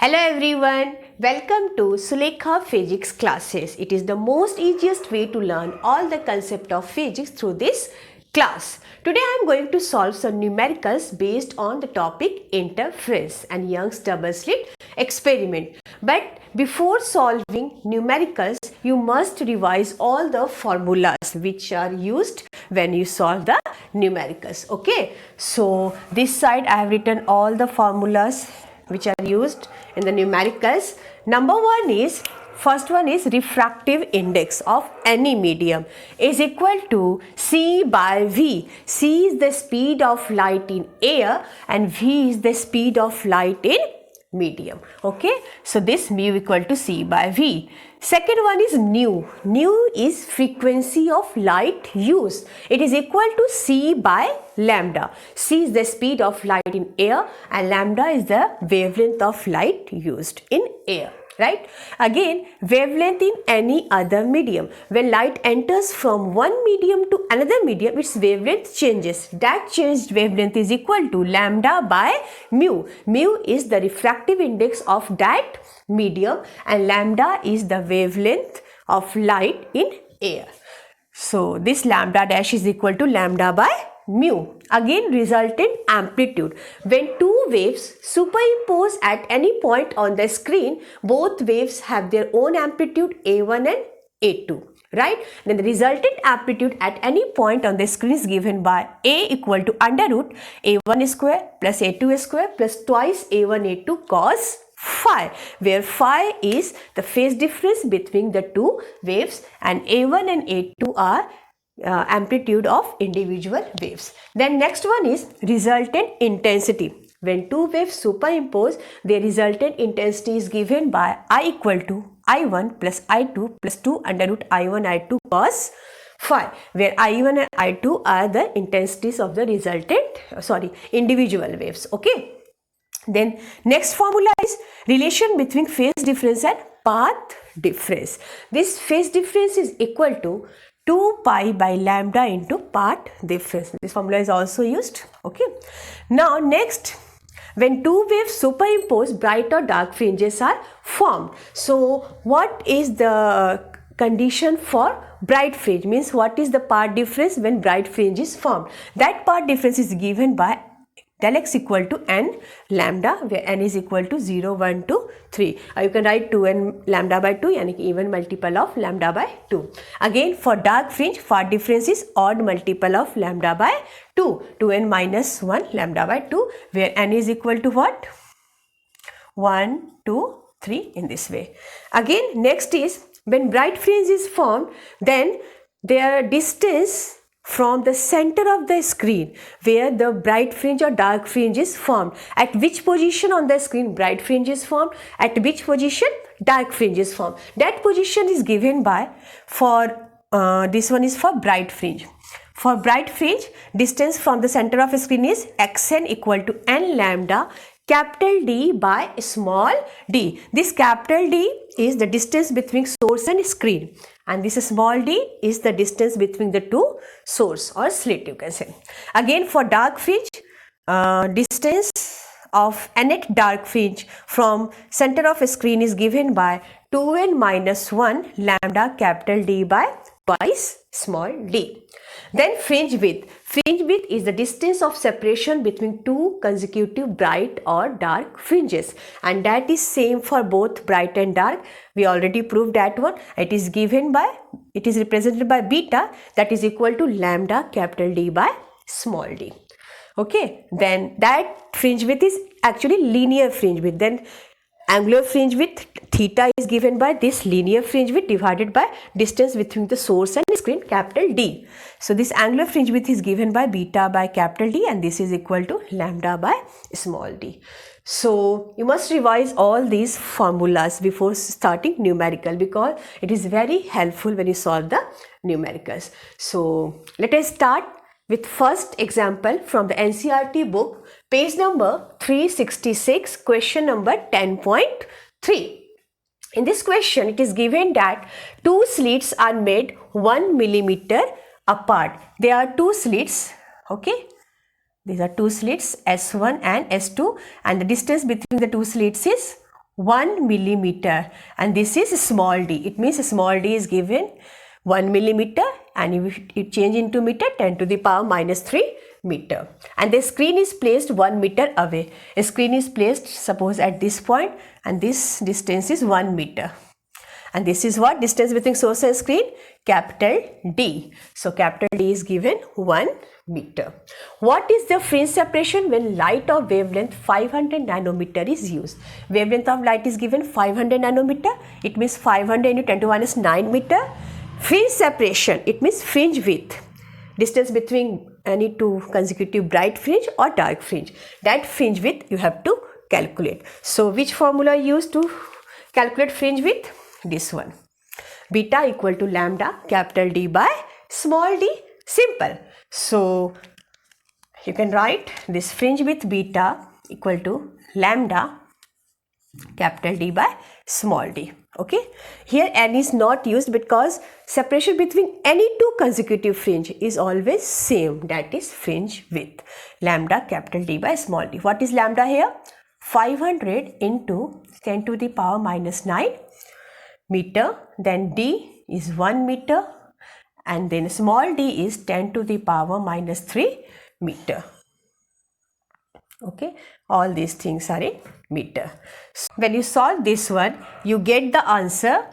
Hello everyone, welcome to Sulekha Physics classes. It is the most easiest way to learn all the concept of physics through this class. Today I am going to solve some numericals based on the topic interference and Young's double slit experiment. But before solving numericals, you must revise all the formulas which are used when you solve the numericals. Okay, so this side I have written all the formulas which are used in the numericals. First one is refractive index of any medium is equal to C by V. C is the speed of light in air and V is the speed of light in medium. Okay, so this mu equal to C by V. Second one is nu. Nu is frequency of light used. It is equal to C by lambda. C is the speed of light in air and lambda is the wavelength of light used in air. Right? Again, wavelength in any other medium. When light enters from one medium to another medium, its wavelength changes. That changed wavelength is equal to lambda by mu. Mu is the refractive index of that medium and lambda is the wavelength of light in air. So, this lambda dash is equal to lambda by mu. Again, resultant amplitude. When two waves superimpose at any point on the screen, both waves have their own amplitude A1 and A2. Right? Then the resultant amplitude at any point on the screen is given by A equal to under root A1 square plus A2 square plus twice A1 A2 cos phi, where phi is the phase difference between the two waves and A1 and A2 are amplitude of individual waves. Then next one is resultant intensity. When two waves superimpose, their resultant intensity is given by I equal to I1 plus I2 plus 2 under root I1 I2 cos phi, where I1 and I2 are the intensities of the individual waves. Okay. Then next formula is relation between phase difference and path difference. This phase difference is equal to 2 pi by lambda into path difference. This formula is also used. Okay. Now next, when two waves superimpose, bright or dark fringes are formed. So what is the condition for bright fringe? Means what is the path difference when bright fringe is formed? That path difference is given by del x equal to n lambda, where n is equal to 0, 1, 2, 3. You can write 2n lambda by 2, yani even multiple of lambda by 2. Again, for dark fringe, path difference is odd multiple of lambda by 2, 2n minus 1 lambda by 2, where n is equal to what? 1, 2, 3 in this way. Again, next is when bright fringe is formed, then their distance from the center of the screen where the bright fringe or dark fringe is formed. At which position on the screen bright fringe is formed, at which position dark fringe is formed. That position is given by, this one is for bright fringe. For bright fringe, distance from the center of a screen is xn equal to n lambda capital D by small d. This capital D is the distance between source and screen, and this small d is the distance between the two source or slit, you can say. Again, for dark fringe, distance of nth dark fringe from center of a screen is given by 2n minus 1 lambda capital D by twice small d. Then fringe width. Fringe width is the distance of separation between two consecutive bright or dark fringes, and that is same for both bright and dark. We already proved that one. It is represented by beta, that is equal to lambda capital D by small d. Okay, then that fringe width is actually linear fringe width. Then angular fringe width theta is given by this linear fringe width divided by distance between the source and screen capital D. So this angular fringe width is given by beta by capital D, and this is equal to lambda by small d. So you must revise all these formulas before starting numerical, because it is very helpful when you solve the numericals. So let us start with first example from the NCERT book, page number 366, question number 10.3. In this question, it is given that two slits are made 1 millimeter apart. There are two slits, okay. These are two slits S1 and S2, and the distance between the two slits is 1 millimeter, and this is small d. It means small d is given 1 millimeter, and if it change into meter, 10 to the power minus 3 meter. And the screen is placed 1 meter away. A screen is placed, suppose, at this point, and this distance is 1 meter. And this is what distance between source and screen? Capital D. So capital D is given 1 meter. What is the fringe separation when light of wavelength 500 nanometer is used? Wavelength of light is given 500 nanometer. It means 500 into 10 to minus 9 meter. Fringe separation, it means fringe width. Distance between any two consecutive bright fringe or dark fringe. That fringe width you have to calculate. So which formula used to calculate fringe width? This one. Beta equal to lambda capital D by small d. Simple. So you can write this fringe width beta equal to lambda capital D by small d. Okay. Here n is not used because separation between any two consecutive fringe is always same. That is fringe width. Lambda capital D by small d. What is lambda here? 500 into 10 to the power minus 9 meter, then d is 1 meter, and then small d is 10 to the power minus 3 meter. Okay, all these things are in meter. So when you solve this one, you get the answer,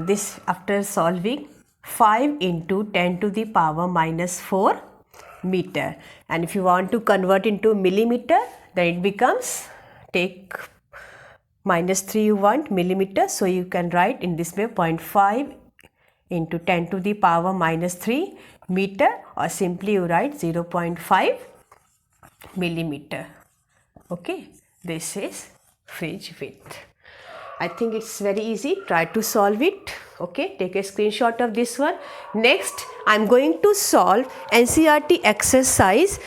this after solving 5 into 10 to the power minus 4 meter. And if you want to convert into millimeter, then it becomes, take minus 3 you want millimeter, so you can write in this way 0.5 into 10 to the power minus 3 meter, or simply you write 0.5 millimeter. Okay, this is fringe width. I think it's very easy. Try to solve it. Okay, take a screenshot of this one. Next, I'm going to solve NCERT exercise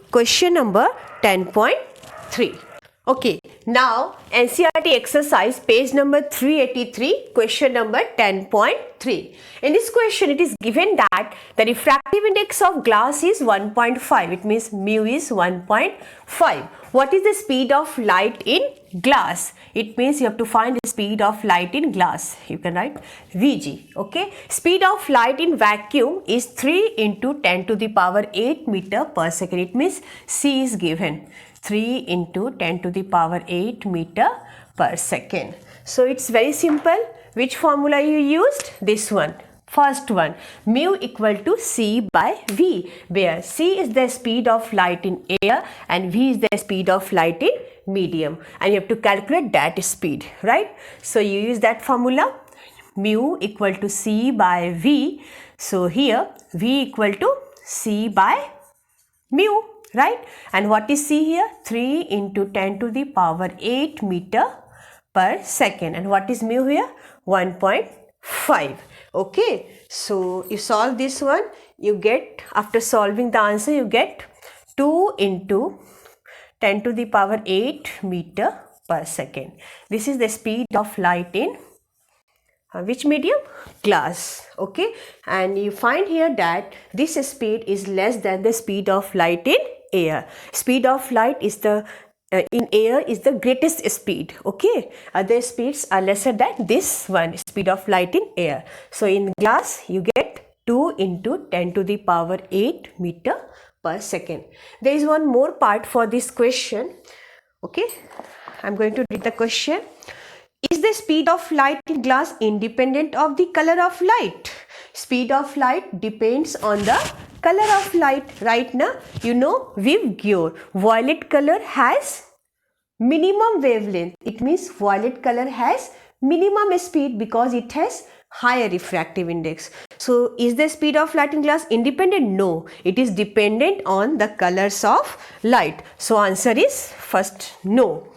question number 10.3. Okay, now NCERT exercise page number 383, question number 10.3. In this question, it is given that the refractive index of glass is 1.5. It means mu is 1.5. What is the speed of light in glass? It means you have to find the speed of light in glass. You can write Vg. Okay, speed of light in vacuum is 3 into 10 to the power 8 meter per second. It means C is given 3 into 10 to the power 8 meter per second. So it's very simple. Which formula you used? This one. First one, mu equal to C by V, where C is the speed of light in air and V is the speed of light in medium, and you have to calculate that speed, right? So you use that formula, mu equal to C by V. So here V equal to C by mu, right? And what is C here? 3 into 10 to the power 8 meter per second. And what is mu here? 1.5. Okay, so you solve this one, you get, after solving the answer, you get 2 into 10 to the power 8 meter per second. This is the speed of light in which medium? Glass. Okay, and you find here that this speed is less than the speed of light in air. Speed of light is the in air is the greatest speed. Okay, other speeds are lesser than this one, speed of light in air. So in glass you get 2 into 10 to the power 8 meter per second. There is one more part for this question. Okay, I'm going to read the question. Is the speed of light in glass independent of the color of light? Speed of light depends on the color of light. Right now, you know, Vibgyor, violet color has minimum wavelength. It means violet color has minimum speed because it has higher refractive index. So, is the speed of light in glass independent? No, it is dependent on the colors of light. So, answer is first no.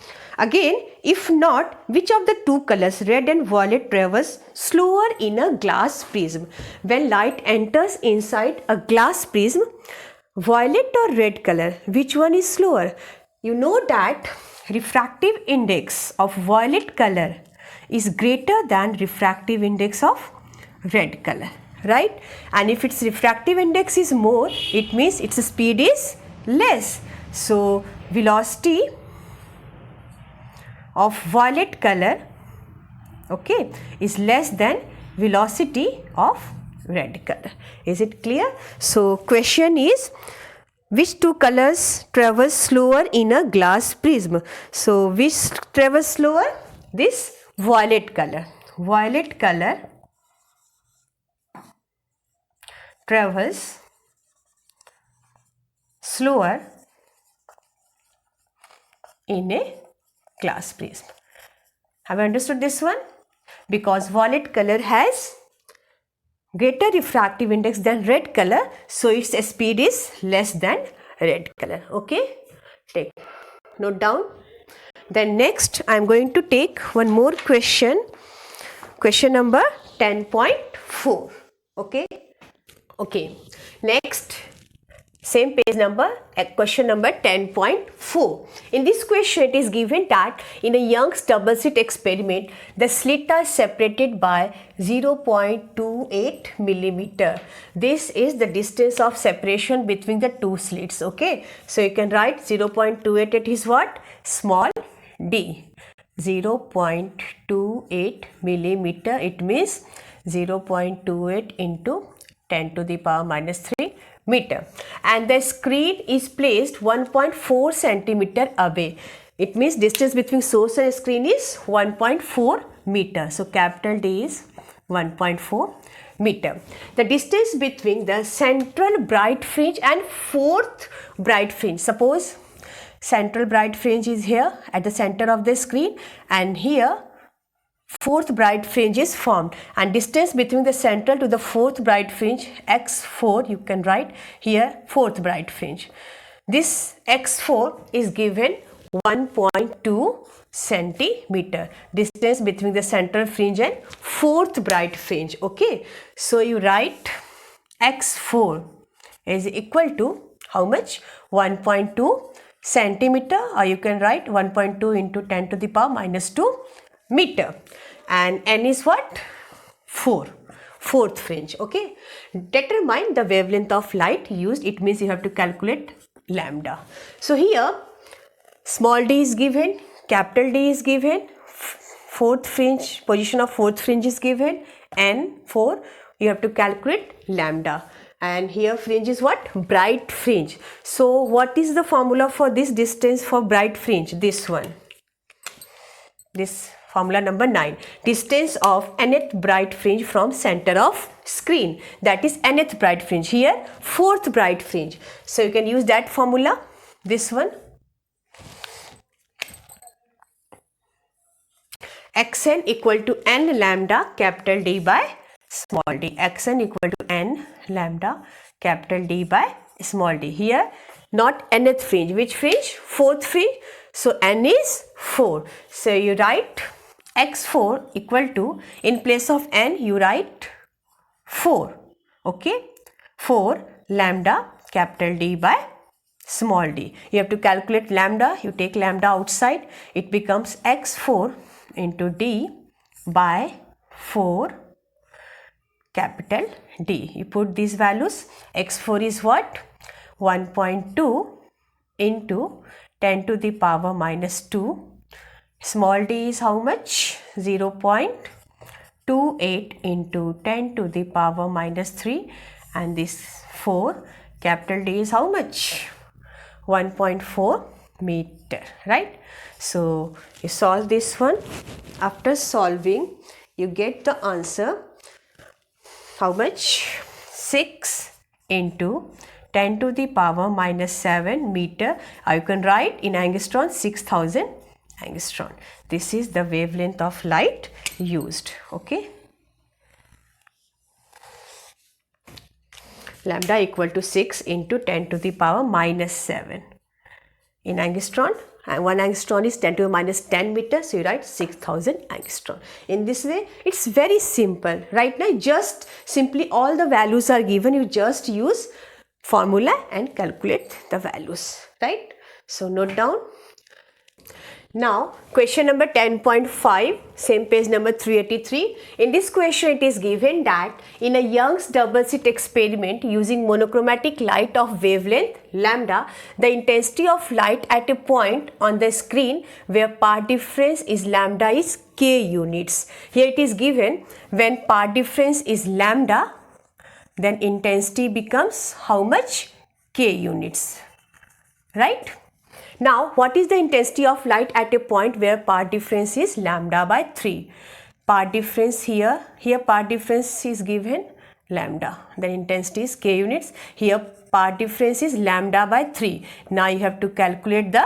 Again, if not, which of the two colors, red and violet, travels slower in a glass prism? When light enters inside a glass prism, violet or red color, which one is slower? You know that refractive index of violet color is greater than refractive index of red color, right? And if its refractive index is more, it means its speed is less. So, velocity of violet color, okay, is less than velocity of red color. Is it clear? So question is, which two colors travel slower in a glass prism? So which travels slower? This violet color. Violet color travels slower in a glass prism. Have you understood this one? Because violet color has greater refractive index than red color, so its speed is less than red color. Okay, take note down. Then next I am going to take one more question, question number 10.4. Okay, next same page number, question number 10.4. In this question it is given that in a Young's double slit experiment, the slits are separated by 0.28 millimeter. This is the distance of separation between the two slits. Okay, so you can write 0.28, it is what? Small d. 0.28 millimeter, it means 0.28 into 10 to the power minus 3 meter, and the screen is placed 1.4 centimeter away. It means distance between source and screen is 1.4 meter. So capital D is 1.4 meter. The distance between the central bright fringe and fourth bright fringe. Suppose central bright fringe is here at the center of the screen, and here fourth bright fringe is formed, and distance between the central to the fourth bright fringe x4, you can write here fourth bright fringe. This x4 is given 1.2 centimeter, distance between the central fringe and fourth bright fringe. Okay, so you write x4 is equal to how much? 1.2 centimeter, or you can write 1.2 into 10 to the power minus 2 meter, and n is what? 4, fourth fringe. Okay, determine the wavelength of light used. It means you have to calculate lambda. So here small d is given, capital D is given, fourth fringe, position of fourth fringe is given, n 4, you have to calculate lambda, and here fringe is what? Bright fringe. So what is the formula for this distance for bright fringe? This one, this formula number 9, distance of nth bright fringe from center of screen, that is nth bright fringe, here fourth bright fringe. So you can use that formula, this one, xn equal to n lambda capital D by small d. Xn equal to n lambda capital D by small d. Here not nth fringe, which fringe? Fourth fringe, so n is 4. So you write x4 equal to, in place of n you write 4. Okay, 4 lambda capital D by small d. You have to calculate lambda, you take lambda outside, it becomes x4 into d by 4 capital D. You put these values, x4 is what? 1.2 into 10 to the power minus 2. Small d is how much? 0.28 into 10 to the power minus 3, and this 4 capital D is how much? 1.4 meter, right? So you solve this one. After solving you get the answer how much? 6 into 10 to the power minus 7 meter. You can write in angstrom 6000 angstrom. This is the wavelength of light used. Okay, lambda equal to 6 into 10 to the power minus 7 in angstrom, and 1 angstrom is 10 to the minus 10 meters, so you write 6000 angstrom. In this way it's very simple. Right now just simply all the values are given, you just use formula and calculate the values, right? So note down. Now question number 10.5, same page number 383. In this question it is given that in a Young's double slit experiment using monochromatic light of wavelength lambda, the intensity of light at a point on the screen where part difference is lambda is k units. Here it is given when part difference is lambda, then intensity becomes how much? K units, right? Now, what is the intensity of light at a point where part difference is lambda by 3? Part difference here part difference is given lambda, then intensity is k units. Here part difference is lambda by 3. Now you have to calculate the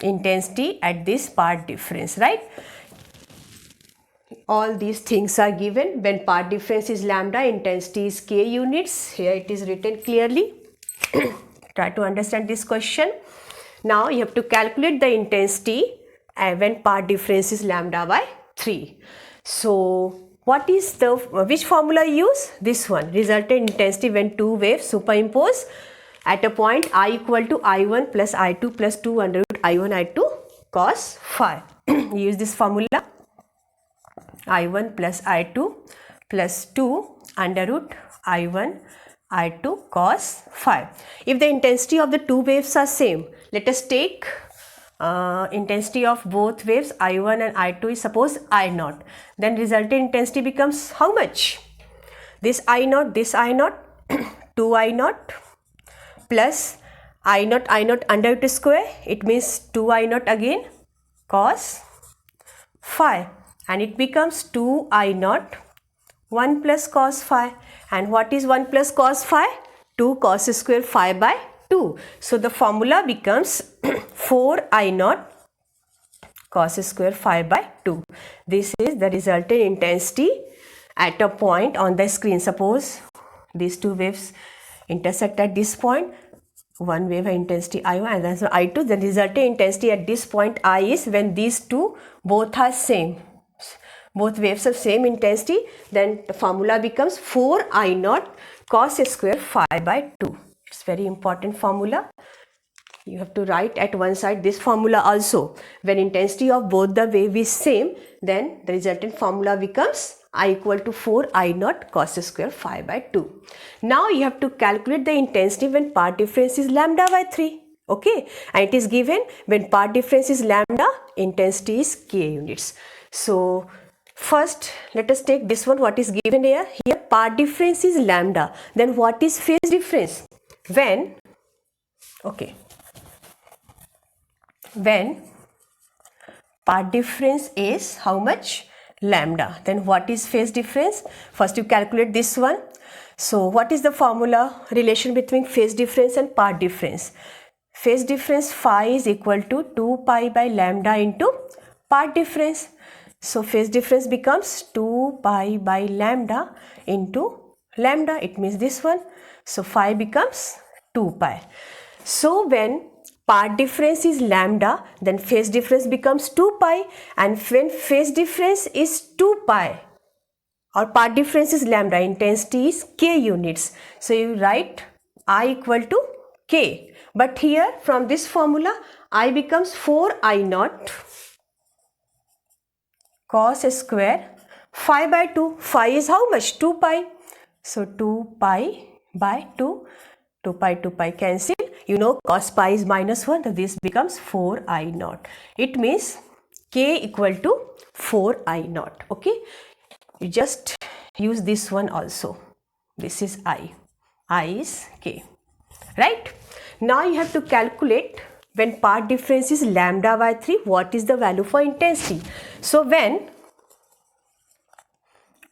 intensity at this part difference, right? All these things are given. When part difference is lambda, intensity is k units. Here it is written clearly. Try to understand this question. Now you have to calculate the intensity when part difference is lambda by 3. So what is the, which formula use? This one, resultant intensity when two waves superimpose at a point I equal to I1 plus I2 plus 2 under root I1 I2 cos phi. Use this formula, I1 plus I2 plus 2 under root I1 I2 cos phi. If the intensity of the two waves are same, let us take intensity of both waves I1 and I2 is suppose I0. Then resultant intensity becomes how much? This I0, 2 I0 plus I0 under root square. It means 2 I0 again cos phi, and it becomes 2 I0 1 plus cos phi. And what is 1 plus cos phi? 2 cos square phi by 2. So the formula becomes 4 I0 cos square phi by 2. This is the resultant intensity at a point on the screen. Suppose these two waves intersect at this point. One wave intensity I1 and then I2. The resultant intensity at this point I is when these two both are same. Both waves have same intensity, then the formula becomes 4 I0 cos square phi by 2. It's very important formula. You have to write at one side this formula also. When intensity of both the wave is same, then the resultant formula becomes I equal to 4 I0 cos square phi by 2. Now you have to calculate the intensity when part difference is lambda by 3. Okay, and it is given when part difference is lambda, intensity is k units. So first, let us take this one. What is given here? Here part difference is lambda. Then what is phase difference? When part difference is how much? Lambda. Then what is phase difference? First you calculate this one. So what is the formula relation between phase difference and part difference? Phase difference phi is equal to 2 pi by lambda into part difference. So phase difference becomes 2 pi by lambda into lambda. It means this one. So phi becomes 2 pi. So when part difference is lambda, then phase difference becomes 2 pi. And when phase difference is 2 pi or part difference is lambda, intensity is k units. So you write I equal to k. But here from this formula, I becomes 4 I0 cos square phi by 2. Phi is how much? 2 pi. So 2 pi by 2. 2 pi cancel. You know cos pi is minus 1. So this becomes 4 I0. It means k equal to 4 I0. Okay. You just use this one also. This is I. I is k. Right. Now you have to calculate when part difference is lambda by 3, what is the value for intensity? So when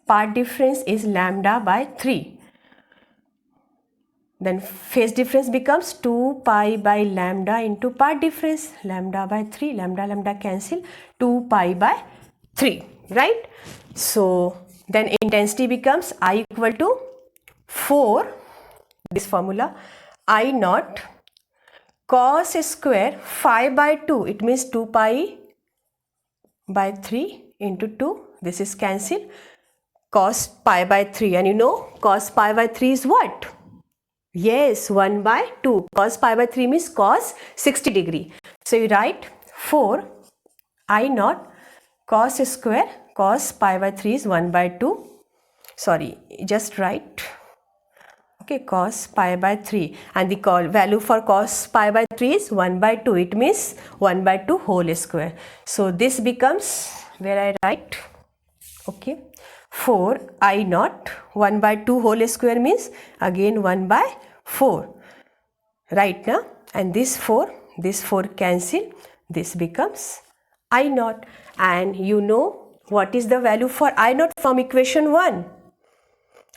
part difference is lambda by 3, then phase difference becomes 2 pi by lambda into part difference. Lambda by 3, lambda cancel, 2 pi by 3, right? So then intensity becomes I equal to 4, this formula, I0 cos square phi by 2. It means 2 pi by 3 into 2. This is cancelled. Cos pi by 3. And you know cos pi by 3 is what? Yes, 1 by 2. Cos pi by 3 means cos 60 degree. So you write 4 I naught cos square cos pi by 3 is 1 by 2. Sorry, just write. Okay, cos pi by 3, and the value for cos pi by 3 is 1 by 2. It means 1 by 2 whole square. So this becomes, where I write, okay, 4 I naught 1 by 2 whole square means again 1 by 4. Right now, and this 4 cancel, this becomes I naught. And you know what is the value for I naught from equation 1?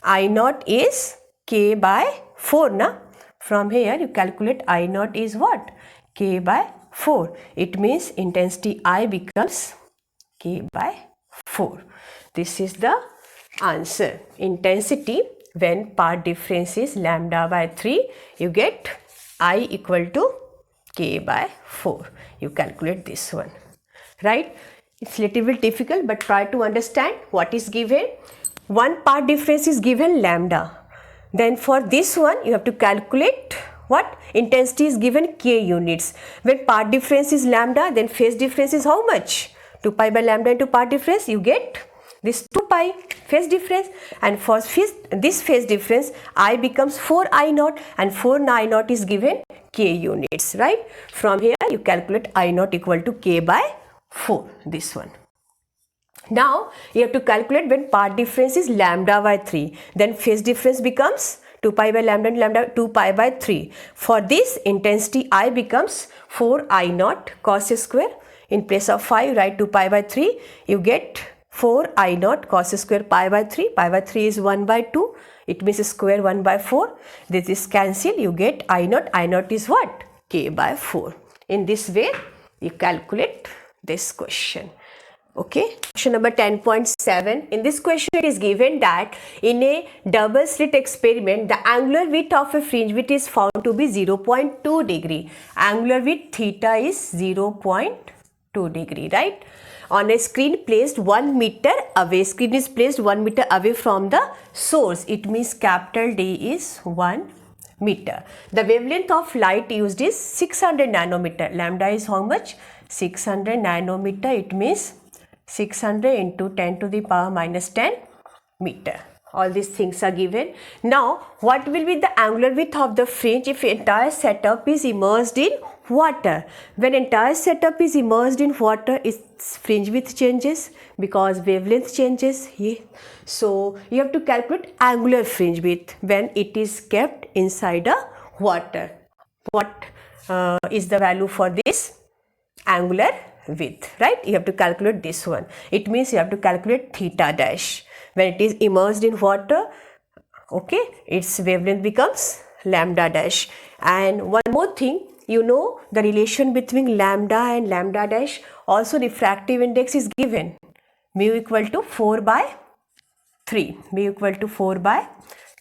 I naught is k by 4 na. From here you calculate I naught is what? K by 4. It means intensity I becomes k by 4. This is the answer. Intensity when part difference is lambda by 3, you get I equal to k by 4. You calculate this one, right? It's little bit difficult, but try to understand what is given. One part difference is given lambda. Then for this one you have to calculate what? Intensity is given k units. When part difference is lambda, then phase difference is how much? 2 pi by lambda into part difference, you get this 2 pi phase difference, and for this phase difference I becomes 4 I naught, and 4 I naught is given k units, right? From here you calculate I naught equal to k by 4, this one. Now you have to calculate when part difference is lambda by 3, then phase difference becomes 2 pi by lambda and lambda 2 pi by 3. For this intensity I becomes 4 I naught cos square. In place of 5 write 2 pi by 3, you get 4 I naught cos square pi by 3. Pi by 3 is 1 by 2. It means square 1 by 4. This is cancel. You get I naught. I naught is what? K by 4. In this way, you calculate this question. Okay. Question number 10.7. In this question, it is given that in a double slit experiment, the angular width of a fringe width is found to be 0.2 degree. Angular width theta is 0.2 degree, right? On a screen placed 1 meter away. Screen is placed 1 meter away from the source. It means capital D is 1 meter. The wavelength of light used is 600 nanometer. Lambda is how much? 600 nanometer. It means 600 into 10 to the power minus 10 meter. All these things are given. Now, what will be the angular width of the fringe if entire setup is immersed in water? When entire setup is immersed in water, its fringe width changes because wavelength changes. So, you have to calculate angular fringe width when it is kept inside a water. What is the value for this angular width, right? You have to calculate this one. It means you have to calculate theta dash. When it is immersed in water, okay, its wavelength becomes lambda dash. And one more thing, you know the relation between lambda and lambda dash, also refractive index is given. Mu equal to 4 by 3. Mu equal to 4 by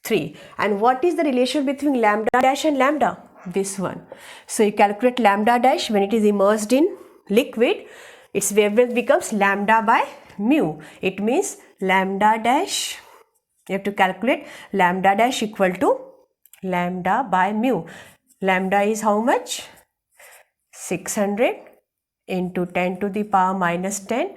3. And what is the relation between lambda dash and lambda? This one. So you calculate lambda dash when it is immersed in liquid, its wavelength becomes lambda by mu. It means lambda dash, you have to calculate lambda dash equal to lambda by mu. Lambda is how much? 600 into 10 to the power minus 10.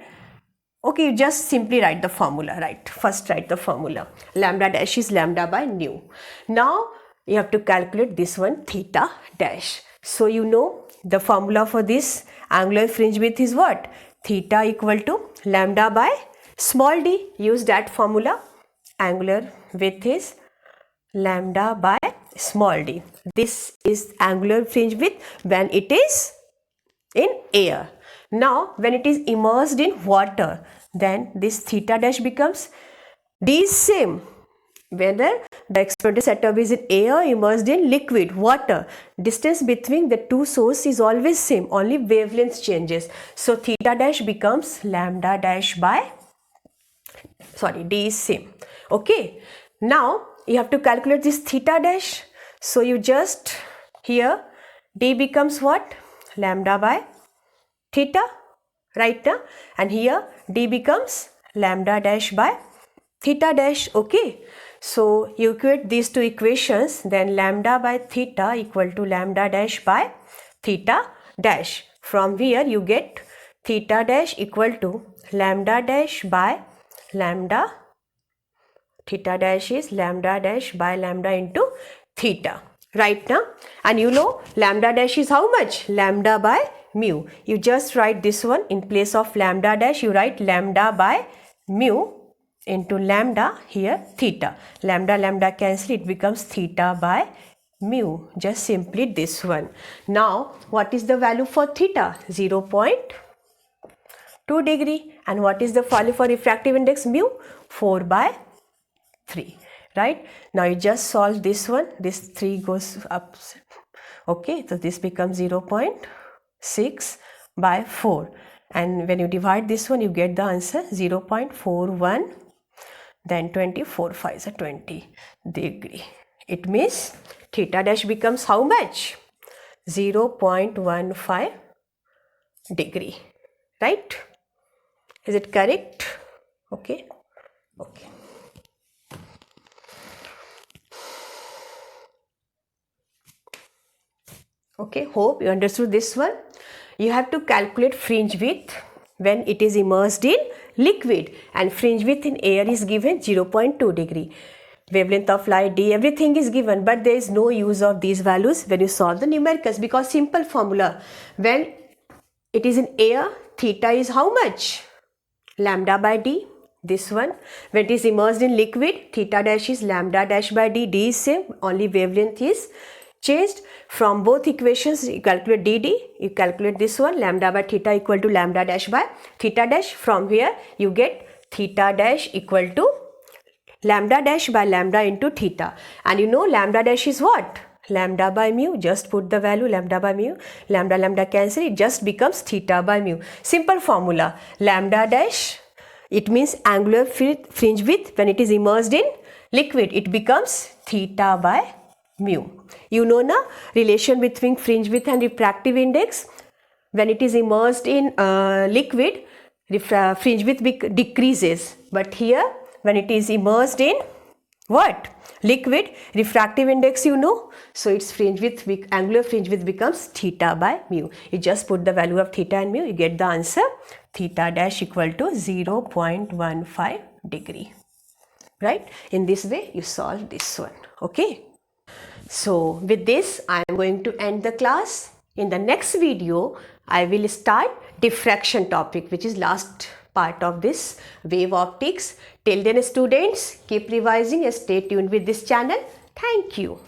Okay, you just simply write the formula, right? First write the formula. Lambda dash is lambda by mu. Now you have to calculate this one, theta dash. So you know the formula for this angular fringe width is what? Theta equal to lambda by small d. Use that formula. Angular width is lambda by small d. This is angular fringe width when it is in air. Now when it is immersed in water, then this theta dash becomes d is same. Whether the experimental setup is in air, immersed in liquid, water, distance between the two sources is always same, only wavelength changes. So theta dash becomes lambda dash by, d is same. Okay. Now you have to calculate this theta dash. So you just here d becomes what? Lambda by theta, right now, and here d becomes lambda dash by theta dash. Okay. So you equate these two equations, then lambda by theta equal to lambda dash by theta dash. From here you get theta dash equal to lambda dash by lambda. Theta dash is lambda dash by lambda into theta. Right now, and you know lambda dash is how much? Lambda by mu. You just write this one in place of lambda dash, you write lambda by mu into lambda, here theta. Lambda lambda cancel, it becomes theta by mu. Just simply this one. Now what is the value for theta? 0.2 degree. And what is the value for refractive index mu? 4/3. Right? Now you just solve this one. This 3 goes up. Okay, so this becomes 0.6/4. And when you divide this one, you get the answer 0.41. Then 24 5 is 20 degree. It means theta dash becomes how much? 0.15 degree. Right? Is it correct? Okay. Okay. Okay, hope you understood this one. You have to calculate fringe width when it is immersed in liquid, and fringe width in air is given 0.2 degree. Wavelength of light d, everything is given, but there is no use of these values when you solve the numericals, because simple formula, when it is in air, theta is how much? Lambda by d. This one, when it is immersed in liquid, theta dash is lambda dash by d. D is same, only wavelength is changed. From both equations, you calculate dd, you calculate this one, lambda by theta equal to lambda dash by theta dash. From here you get theta dash equal to lambda dash by lambda into theta, and you know lambda dash is what? Lambda by mu. Just put the value lambda by mu, lambda lambda cancel, it just becomes theta by mu. Simple formula, lambda dash, it means angular fringe width when it is immersed in liquid, it becomes theta by mu. You know na relation between fringe width and refractive index. When it is immersed in liquid, fringe width decreases, but here when it is immersed in what? Liquid, refractive index you know, so its fringe width, angular fringe width becomes theta by mu. You just put the value of theta and mu, you get the answer theta dash equal to 0.15 degree. Right? In this way you solve this one. Okay. So with this I am going to end the class. In the next video I will start diffraction topic, which is last part of this wave optics. Till then students, keep revising and stay tuned with this channel. Thank you.